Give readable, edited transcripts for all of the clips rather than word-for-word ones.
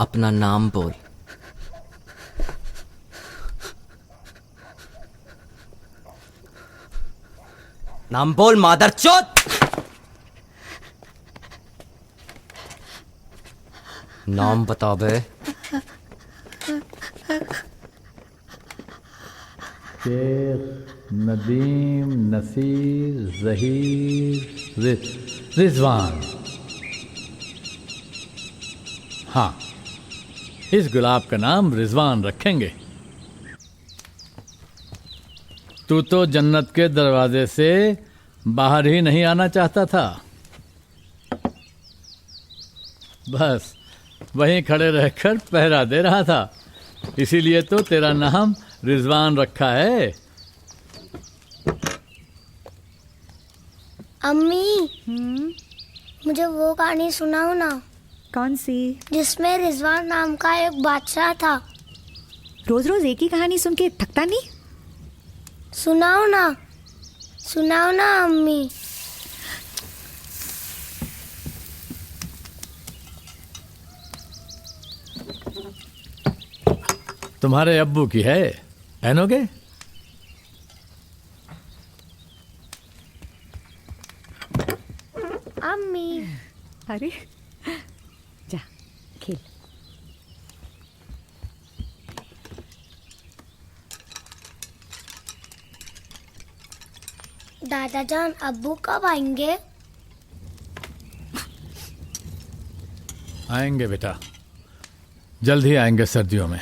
अपना नाम बोल। नाम बोल मादरचोद। नाम बता बे। शेख नदीम नसीर जहीर रिजवान। हाँ, इस गुलाब का नाम रिजवान रखेंगे। तू तो जन्नत के दरवाजे से बाहर ही नहीं आना चाहता था, बस वहीं खड़े रहकर पहरा दे रहा था, इसीलिए तो तेरा नाम रिजवान रखा है। अम्मी, मुझे वो कहानी सुनाओ ना। कौन सी? जिसमें रिजवान नाम का एक बादशाह था। रोज रोज एक ही कहानी सुन के थकता नहीं? सुनाओ ना, सुनाओ ना अम्मी। तुम्हारे अब्बू की है, पहनोगे? अम्मी। अरे जा खेल। दादा जान अब्बू कब आएंगे? आएंगे बेटा, जल्द ही आएंगे सर्दियों में।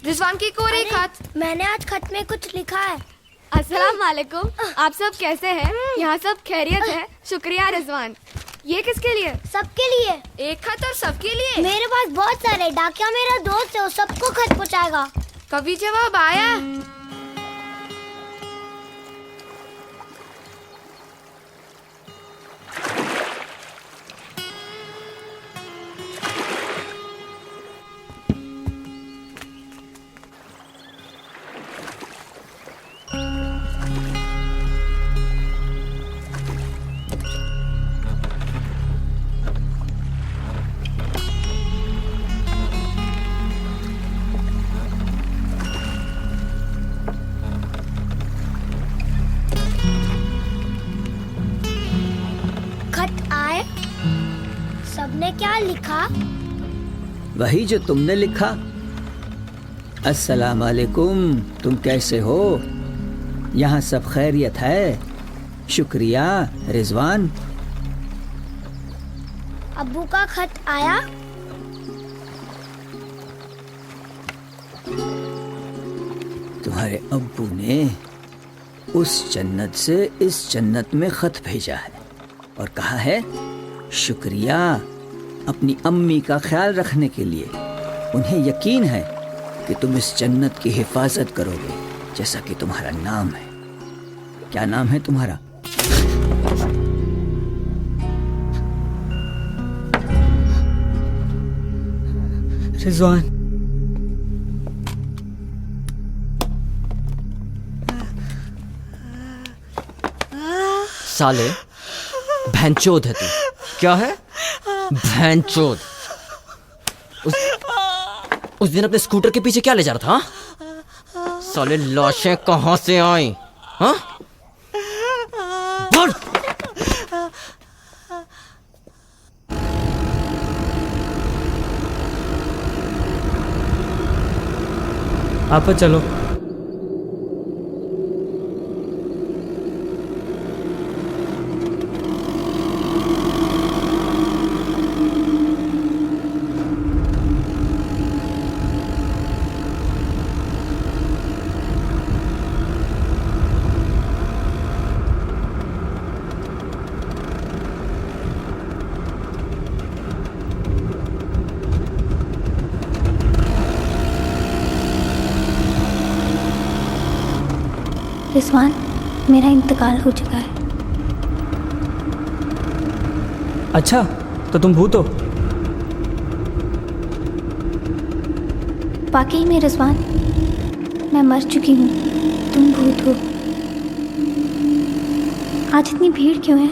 रिजवान की कोरे खत। मैंने आज खत में कुछ लिखा है। अस्सलाम वालेकुम, आप सब कैसे हैं? यहाँ सब खैरियत है? शुक्रिया रिजवान। ये किसके लिए? सबके लिए। एक खत और सबके लिए? मेरे पास बहुत सारे। डाकिया मेरा दोस्त है, वो सबको खत पहुँचाएगा। कभी जवाब आया? सबने क्या लिखा? वही जो तुमने लिखा। अस्सलाम वालेकुम, तुम कैसे हो? यहाँ सब खैरियत है? शुक्रिया रिजवान। अब्बू का खत आया? तुम्हारे अब्बू ने उस जन्नत से इस जन्नत में खत भेजा है और कहा है शुक्रिया अपनी अम्मी का ख्याल रखने के लिए। उन्हें यकीन है कि तुम इस जन्नत की हिफाजत करोगे जैसा कि तुम्हारा नाम है। क्या नाम है तुम्हारा? रिजवान। साले भैंचोद है तू। क्या है? भैंचोद। उस दिन अपने स्कूटर के पीछे क्या ले जा रहा था? हाँ? साले लाशें कहां से आई? हाँ? बोल। आप चलो। रिजवान, मेरा इंतकाल हो चुका है। अच्छा, तो तुम भूत हो? वाकई में रिजवान, मैं मर चुकी हूँ, तुम भूत हो। आज इतनी भीड़ क्यों है?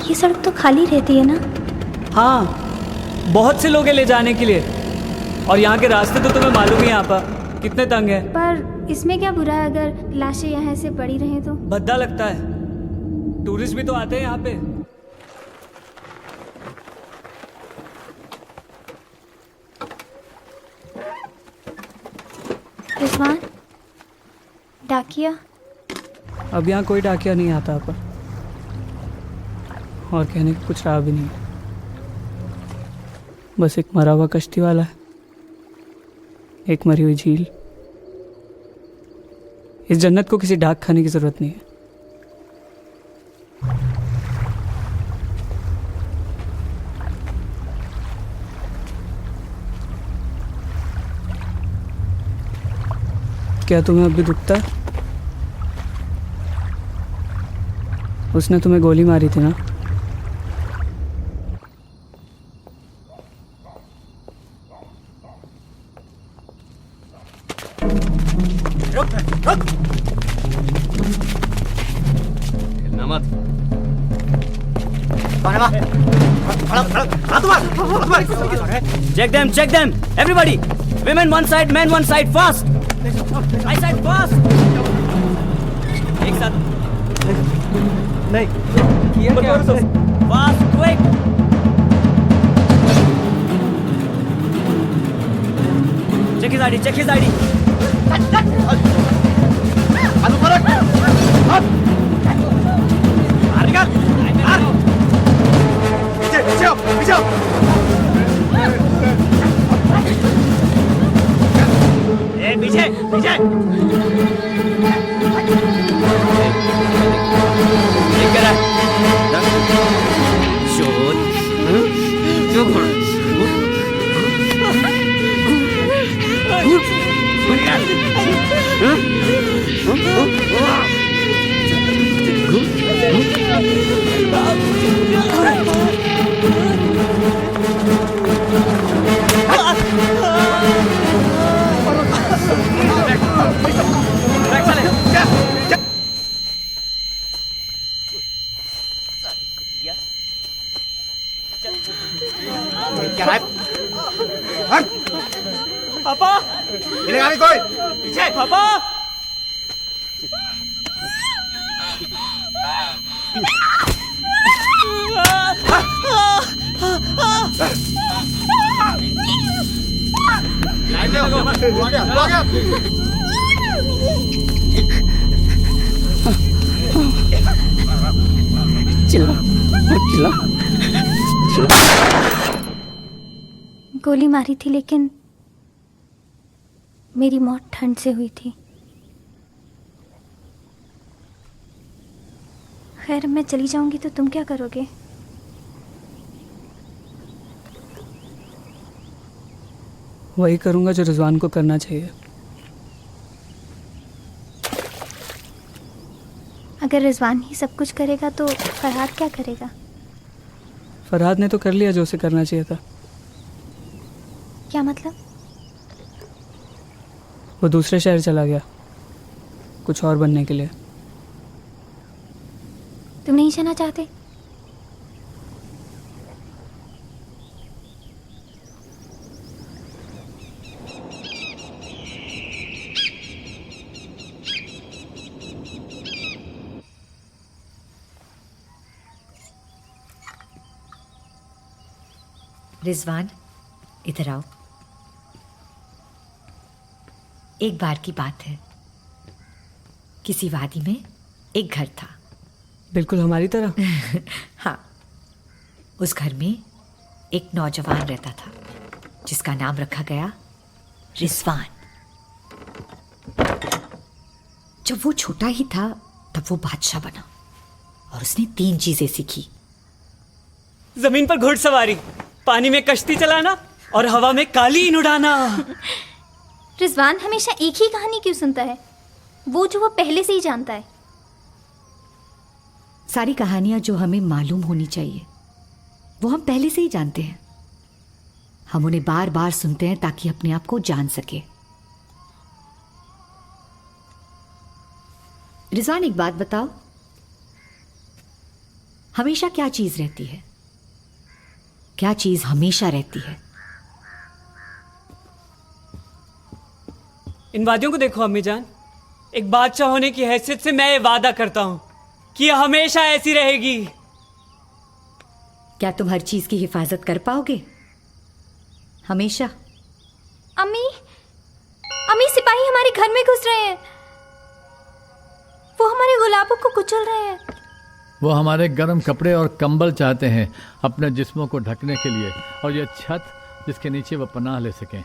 ये सड़क तो खाली रहती है ना? हाँ, बहुत से लोग हैं ले जाने के लिए, और यहाँ के रास्ते तो तुम्हें मालूम ही यहाँ पर कितने तंग हैं। पर इसमें क्या बुरा है अगर लाशें यहाँ से पड़ी रहें तो? भद्दा लगता है, टूरिस्ट भी तो आते हैं यहाँ पे। रिजवान, डाकिया? अब यहाँ कोई डाकिया नहीं आता पर, और कहने को कुछ रहा भी नहीं, बस एक मरा हुआ कश्ती वाला है, एक मरी हुई झील। इस जन्नत को किसी डाक खाने की जरूरत नहीं है। क्या तुम्हें अब भी दुखता है? उसने तुम्हें गोली मारी थी ना? Check them, everybody. Women one side, men one side, fast. I said fast. एक साथ. नहीं, किया क्या? Fast, quick. Check his ID. पीछे पापा, मिलेगा नहीं कोई। पीछे पापा। आ गया। चिल्ला। गोली मारी थी लेकिन मेरी मौत ठंड से हुई थी। खैर, मैं चली जाऊंगी तो तुम क्या करोगे? वही करूंगा जो रिजवान को करना चाहिए। अगर रिजवान ही सब कुछ करेगा तो फरहाद क्या करेगा? फरहाद ने तो कर लिया जो उसे करना चाहिए था। क्या मतलब? वो दूसरे शहर चला गया कुछ और बनने के लिए। तुम नहीं जाना चाहते? रिजवान, इधर आओ। एक बार की बात है, किसी वादी में एक घर था। बिल्कुल हमारी तरह। हाँ, उस घर में एक नौजवान रहता था जिसका नाम रखा गया रिजवान। जब वो छोटा ही था तब वो बादशाह बना और उसने 3 चीजें सीखी। जमीन पर घुड़सवारी, पानी में कश्ती चलाना और हवा में कालीन उड़ाना। रिजवान हमेशा एक ही कहानी क्यों सुनता है, वो जो वो पहले से ही जानता है? सारी कहानियां जो हमें मालूम होनी चाहिए वो हम पहले से ही जानते हैं। हम उन्हें बार बार सुनते हैं ताकि अपने आप को जान सके। रिजवान, एक बात बताओ, हमेशा क्या चीज रहती है? क्या चीज हमेशा रहती है? इन वादियों को देखो अम्मी जान, एक बादशाह होने की हैसियत से मैं ये वादा करता हूं कि ये हमेशा ऐसी रहेगी। क्या तुम हर चीज की हिफाजत कर पाओगे हमेशा? अम्मी, अम्मी, सिपाही हमारे घर में घुस रहे हैं। वो हमारे गुलाबों को कुचल रहे हैं। वो हमारे गर्म कपड़े और कंबल चाहते हैं अपने जिस्मों को ढकने के लिए, और ये छत जिसके नीचे वो पनाह ले सकें।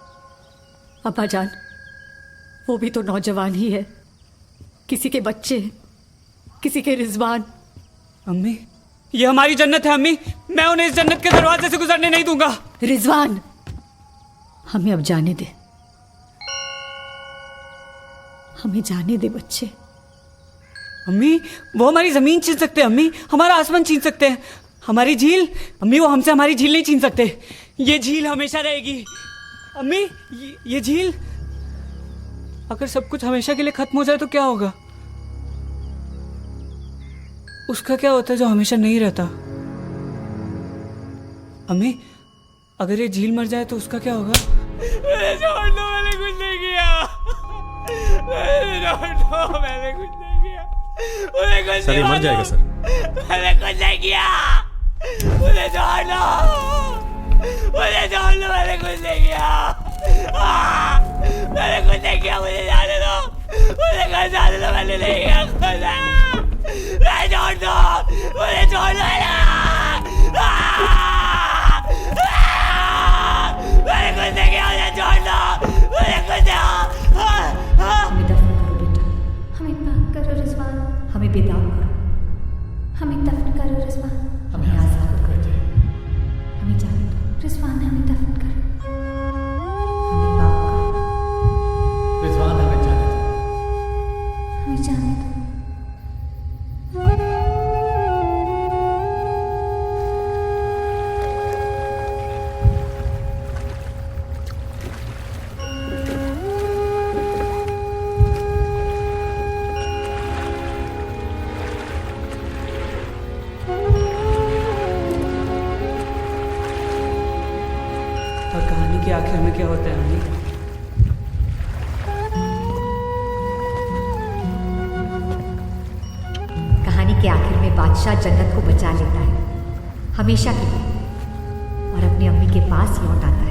अब्बा जान, वो भी तो नौजवान ही है, किसी के बच्चे, किसी के रिजवान। अम्मी, ये हमारी जन्नत है अम्मी, मैं उन्हें इस जन्नत के दरवाजे से गुजरने नहीं दूंगा। रिजवान, हमें अब जाने दे, हमें जाने दे बच्चे। अम्मी, वो हमारी जमीन छीन सकते हैं अम्मी, हमारा आसमान छीन सकते हैं, हमारी झील। अम्मी, वो हमसे हमारी झील नहीं छीन सकते। ये झील हमेशा रहेगी अम्मी। ये झील, अगर सब कुछ हमेशा के लिए खत्म हो जाए तो क्या होगा? उसका क्या होता है जो हमेशा नहीं रहता? अम्मी, अगर ये झील मर जाए तो उसका क्या होगा? मैंने छोड़ दो, मैंने कुछ नहीं किया। मैंने छोड़ दो, मैंने कुछ नहीं किया। सर, ये मर जाएगा सर। मैंने कुछ नहीं किया, मुझे छोड़ दो, मुझे छोड़ दो, मैंने कुछ नहीं किया। मैंने कुछ नहीं किया, मुझे जाने दो, मुझे घर जाने दो, मैंने नहीं किया कुछ। मैं छोड़ दो, मुझे छोड़ दो। मैंने कुछ नहीं किया, मुझे छोड़ दो, मुझे कुछ नहीं। हमें दफन करो बेटा, हमें पाक करो रिजवान, हमें बेदाग करो, हमें दफन करो रिजवान, हमें आजाद करो, हमें जाने दो, रिजवान हमें दफन करो। हमें पाक करो। रिजवान, हमें जाने दो। हमें जाने दो। और कहानी के आखिर में क्या होता है अम्मी? कहानी के आखिर में बादशाह जन्नत को बचा लेता है हमेशा के लिए और अपनी अम्मी के पास लौट आता है।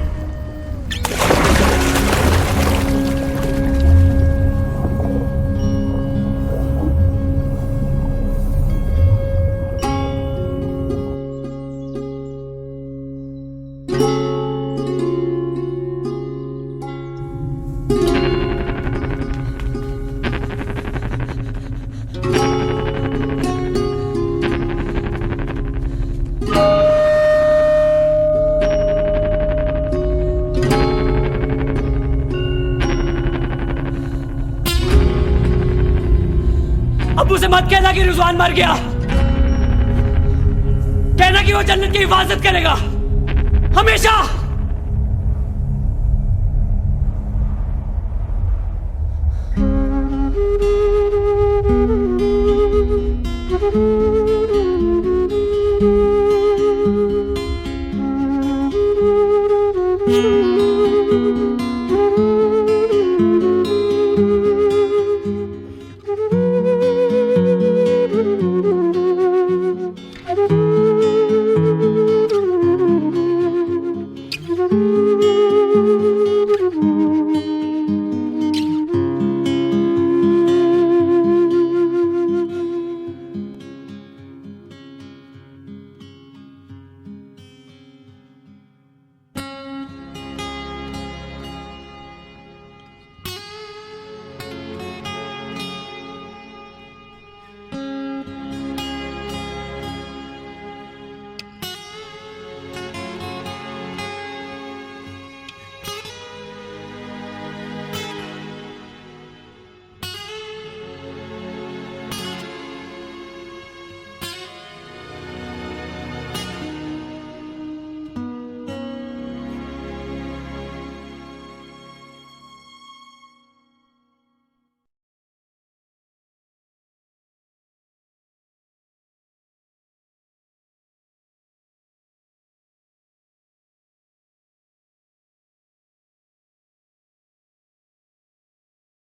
अब्बू से मत कहना कि रिजवान मर गया, कहना कि वो जन्नत की हिफाजत करेगा हमेशा।